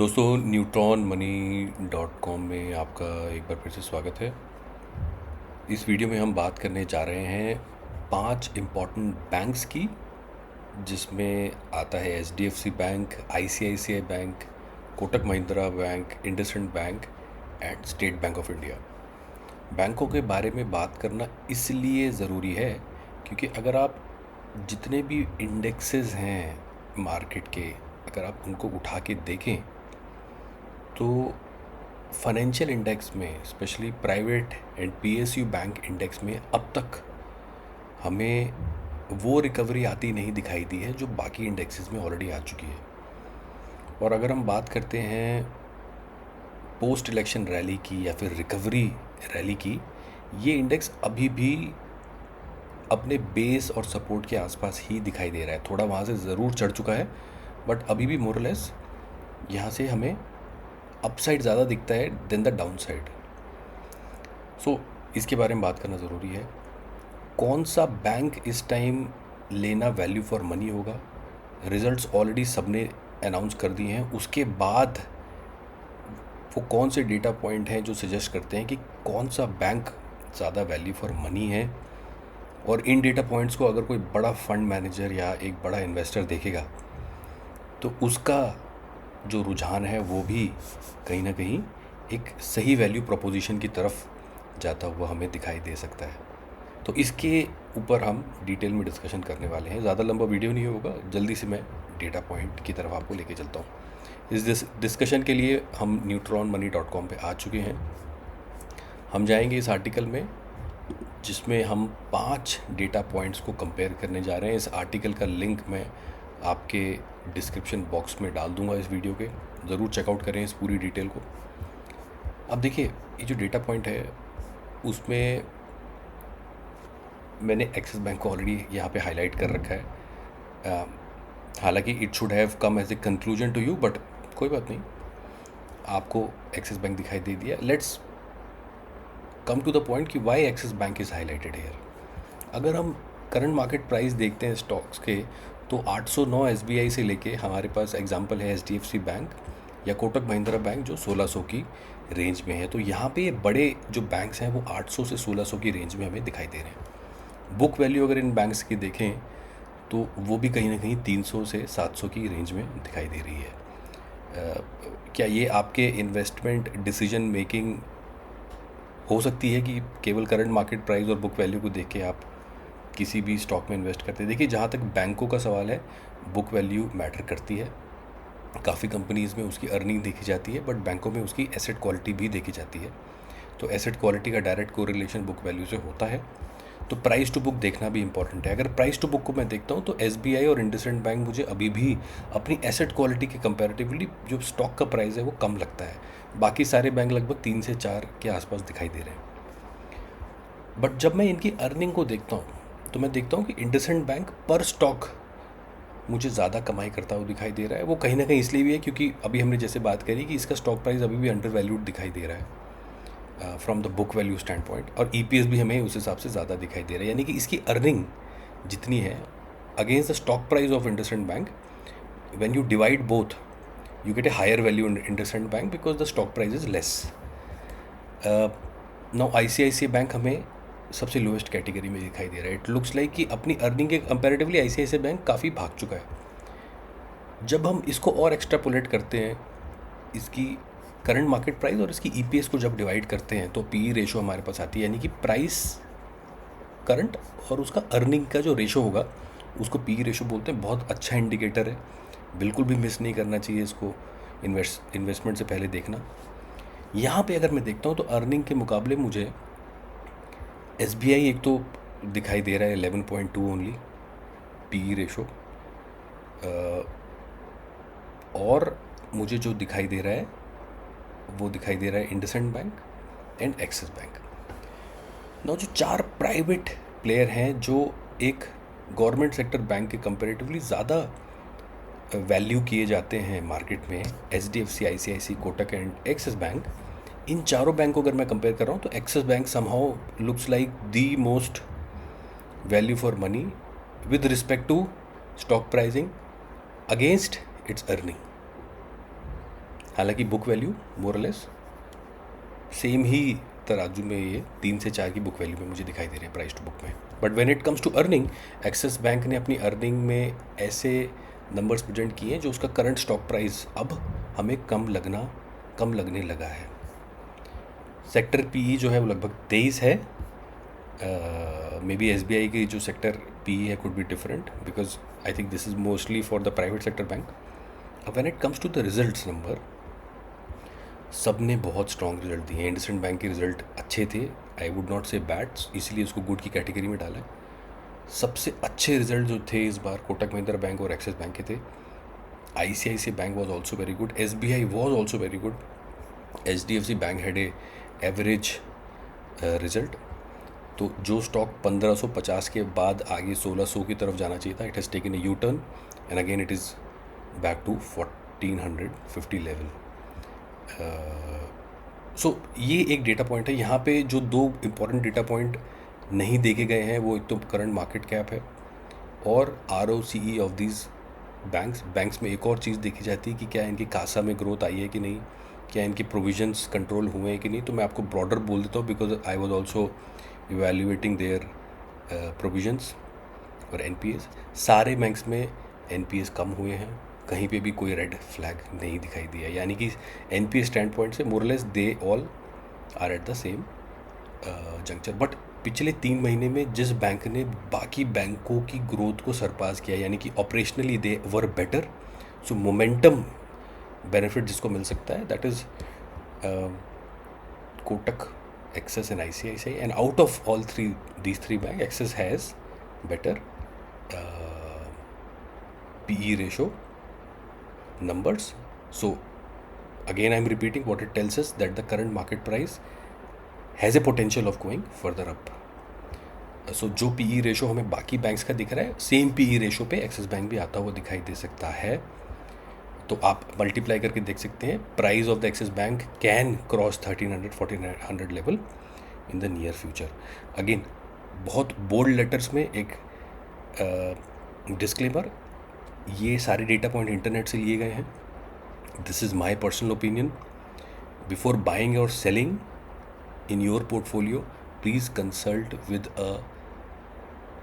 दोस्तों neutron money dot com में आपका एक बार फिर से स्वागत है। इस वीडियो में हम बात करने जा रहे हैं 5 इम्पॉर्टेंट बैंक्स की, जिसमें आता है HDFC bank, ICICI bank, Kotak Mahindra bank, IndusInd bank and state bank of India. बैंकों के बारे में बात करना इसलिए ज़रूरी है क्योंकि अगर आप जितने भी इंडेक्सेस हैं मार्केट के, अगर आप उनको उठा के देखें तो फाइनेंशियल इंडेक्स में, specially private and PSU bank index में अब तक हमें वो रिकवरी आती नहीं दिखाई दी है जो बाकी इंडेक्सेस में ऑलरेडी आ चुकी है। और अगर हम बात करते हैं पोस्ट इलेक्शन रैली की या फिर रिकवरी रैली की, ये इंडेक्स अभी भी अपने बेस और सपोर्ट के आसपास ही दिखाई दे रहा है। थोड़ा वहाँ से ज़रूर चढ़ चुका है, बट अभी भी मोरलेस यहाँ से हमें अपसाइड ज़्यादा दिखता है देन द डाउन साइड। सो इसके बारे में बात करना ज़रूरी है। कौन सा बैंक इस टाइम लेना वैल्यू फॉर मनी होगा, रिजल्ट्स ऑलरेडी सबने अनाउंस कर दिए हैं। उसके बाद वो कौन से डेटा पॉइंट हैं जो सजेस्ट करते हैं कि कौन सा बैंक ज़्यादा वैल्यू फॉर मनी है, और इन डेटा पॉइंट्स को अगर कोई बड़ा फंड मैनेजर या एक बड़ा इन्वेस्टर देखेगा तो उसका जो रुझान है वो भी कहीं ना कहीं एक सही वैल्यू प्रोपोजिशन की तरफ जाता हुआ हमें दिखाई दे सकता है। तो इसके ऊपर हम डिटेल में डिस्कशन करने वाले हैं। ज़्यादा लंबा वीडियो नहीं होगा, जल्दी से मैं डेटा पॉइंट की तरफ आपको लेके चलता हूँ। इस डिस्कशन के लिए हम न्यूट्रॉन मनी डॉट कॉम पर आ चुके हैं। हम जाएंगे इस आर्टिकल में जिसमें हम 5 डेटा पॉइंट्स को कंपेयर करने जा रहे हैं। इस आर्टिकल का लिंक मैं आपके डिस्क्रिप्शन बॉक्स में डाल दूंगा इस वीडियो के, ज़रूर चेकआउट करें इस पूरी डिटेल को। अब देखिए, ये जो डेटा पॉइंट है उसमें मैंने एक्सिस बैंक को ऑलरेडी यहाँ पे हाईलाइट कर रखा है। हालांकि it should have come as a conclusion to you, but कोई बात नहीं, आपको एक्सिस बैंक दिखाई दे दिया। Let's come to the point कि why Axis bank is highlighted here. अगर हम करंट मार्केट प्राइस देखते हैं स्टॉक्स के, तो 809 एसबीआई से लेके हमारे पास एग्जांपल है एचडीएफसी बैंक या कोटक महिंद्रा बैंक जो 1600 की रेंज में है। तो यहाँ पे ये बड़े जो बैंक्स हैं वो 800 से 1600 की रेंज में हमें दिखाई दे रहे हैं। बुक वैल्यू अगर इन बैंक्स की देखें तो वो भी कहीं ना कहीं 300 से 700 की रेंज में दिखाई दे रही है। क्या ये आपके इन्वेस्टमेंट डिसीजन मेकिंग हो सकती है कि केवल करंट मार्केट प्राइस और बुक वैल्यू को देख के आप किसी भी स्टॉक में इन्वेस्ट करते हैं? देखिए, जहाँ तक बैंकों का सवाल है, बुक वैल्यू मैटर करती है। काफ़ी कंपनीज़ में उसकी अर्निंग देखी जाती है, बट बैंकों में उसकी एसेट क्वालिटी भी देखी जाती है। तो एसेट क्वालिटी का डायरेक्ट कोरिलेशन बुक वैल्यू से होता है। तो प्राइस टू बुक देखना भी इंपॉर्टेंट है। अगर प्राइस टू बुक को मैं देखता हूँ तो एसबीआई और इंडसइंड बैंक मुझे अभी भी अपनी एसेट क्वालिटी के कंपैरेटिवली जो स्टॉक का प्राइस है वो कम लगता है। बाकी सारे बैंक लगभग 3 से 4 के आसपास दिखाई दे रहे हैं। बट जब मैं इनकी अर्निंग को देखता हूँ तो मैं देखता हूँ कि इंडसइंड बैंक पर स्टॉक मुझे ज़्यादा कमाई करता हुआ दिखाई दे रहा है। वो कहीं ना कहीं इसलिए भी है क्योंकि अभी हमने जैसे बात करी कि इसका स्टॉक प्राइस अभी भी अंडर वैल्यूड दिखाई दे रहा है from the book value stand point, और ईपीएस भी हमें उस हिसाब से ज़्यादा दिखाई दे रहा है। यानी कि इसकी अर्निंग जितनी है against the stock price of IndusInd bank, when you divide both you get a higher value in IndusInd Bank because the stock price is less. Now ICICI bank हमें सबसे लोएस्ट कैटेगरी में दिखाई दे रहा है। इट लुक्स लाइक कि अपनी earning के कंपैरेटिवली ICICI बैंक काफ़ी भाग चुका है। जब हम इसको और एक्स्ट्रापोलेट करते हैं, इसकी करंट मार्केट प्राइस और इसकी ईपीएस को जब डिवाइड करते हैं तो पीई रेशो हमारे पास आती है। यानी कि प्राइस करंट और उसका अर्निंग का जो रेशो होगा उसको पीई रेशो बोलते हैं। बहुत अच्छा इंडिकेटर है, बिल्कुल भी मिस नहीं करना चाहिए इसको इन्वेस्टमेंट से पहले देखना। यहाँ पे अगर मैं देखता हूँ तो अर्निंग के मुकाबले मुझे एसबीआई एक तो दिखाई दे रहा है 11.2 ओनली पीई रेशो, और मुझे जो दिखाई दे रहा है वो दिखाई दे रहा है IndusInd bank and Axis bank. ना जो 4 प्राइवेट प्लेयर हैं जो एक गवर्नमेंट सेक्टर बैंक के कंपेरेटिवली ज़्यादा वैल्यू किए जाते हैं मार्केट में, HDFC, ICICI, Kotak and Axis bank, इन चारों बैंक को अगर मैं कंपेयर कर रहा हूँ तो Axis bank somehow looks like the most value for money with respect to stock pricing against its earning. हालांकि book value more less same ही तराजू में ये 3 से 4 की बुक वैल्यू में मुझे दिखाई दे रहे हैं प्राइस टू बुक में। But when it comes to earning, Axis Bank ने अपनी अर्निंग में ऐसे नंबर्स प्रेजेंट किए हैं जो उसका करंट स्टॉक प्राइस अब हमें कम लगने लगा है। सेक्टर पीई जो है वो लगभग 23 है। मे बी एसबीआई की जो सेक्टर पीई है could be different, because I think this is mostly for the private sector bank. अब when it comes to the results number, सब ने बहुत स्ट्रॉन्ग रिजल्ट दिए हैं। इंडसइंड बैंक के रिजल्ट अच्छे थे, आई वुड नॉट से बैड, इसलिए उसको गुड की कैटेगरी में डाला है। सबसे अच्छे रिजल्ट जो थे इस बार कोटक महिंद्रा बैंक और एक्सिस बैंक के थे। ICICI bank was also very good, SBI was also very good, HDFC bank had a average result. तो जो स्टॉक 1550 के बाद आगे 1600 की तरफ जाना चाहिए था, it has taken a U turn and again it is back to 1450 level. So ये एक डेटा पॉइंट है। यहाँ पे जो 2 इम्पॉर्टेंट डेटा पॉइंट नहीं देखे गए हैं वो एक तो करंट मार्केट कैप है और ROCE ऑफ दीज बैंक्स में एक और चीज़ देखी जाती है कि क्या इनकी कासा में ग्रोथ आई है कि नहीं, क्या इनके प्रोविजंस कंट्रोल हुए हैं कि नहीं। तो मैं आपको ब्रॉडर बोल देता हूँ because I was also evaluating their provisions और एनपीएस। सारे बैंक्स में एनपीएस कम हुए हैं, कहीं पे भी कोई रेड फ्लैग नहीं दिखाई दिया, यानी कि एनपीएस स्टैंड पॉइंट से more or less they all are at the same juncture. But पिछले 3 महीने में जिस बैंक ने बाकी बैंकों की ग्रोथ को सरपास किया, यानी कि operationally they were better, so momentum benefit जिसको मिल सकता है that is Kotak, axis and ICICI. And out of all these three bank, axis has better PE ratio numbers. So again I'm repeating what it tells us, that the current market price has a potential of going further up. So जो PE ratio हमें बाकी banks का दिख रहा है, same PE ratio पे axis bank भी आता हुआ दिखाई दे सकता है। तो आप मल्टीप्लाई करके देख सकते हैं, price of the axis bank can cross 1300-1400 level in the near future. Again बहुत बोल्ड लेटर्स में एक डिस्क्लेमर, ये सारे डेटा पॉइंट इंटरनेट से लिए गए हैं। This is my personal opinion. Before buying और selling in your portfolio, please consult with a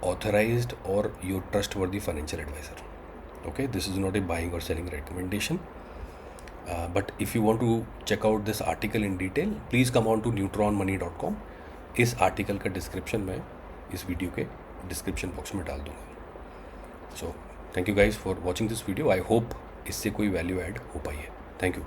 authorized or your trustworthy financial advisor. Okay, this is not a buying or selling recommendation. But if you want to check out this article in detail, please come on to neutronmoney.com. इस article का description मैं इस video के description box में डाल दूँगा। So thank you guys for watching this video. I hope इससे कोई वैल्यू ऐड हो पाई है। Thank you.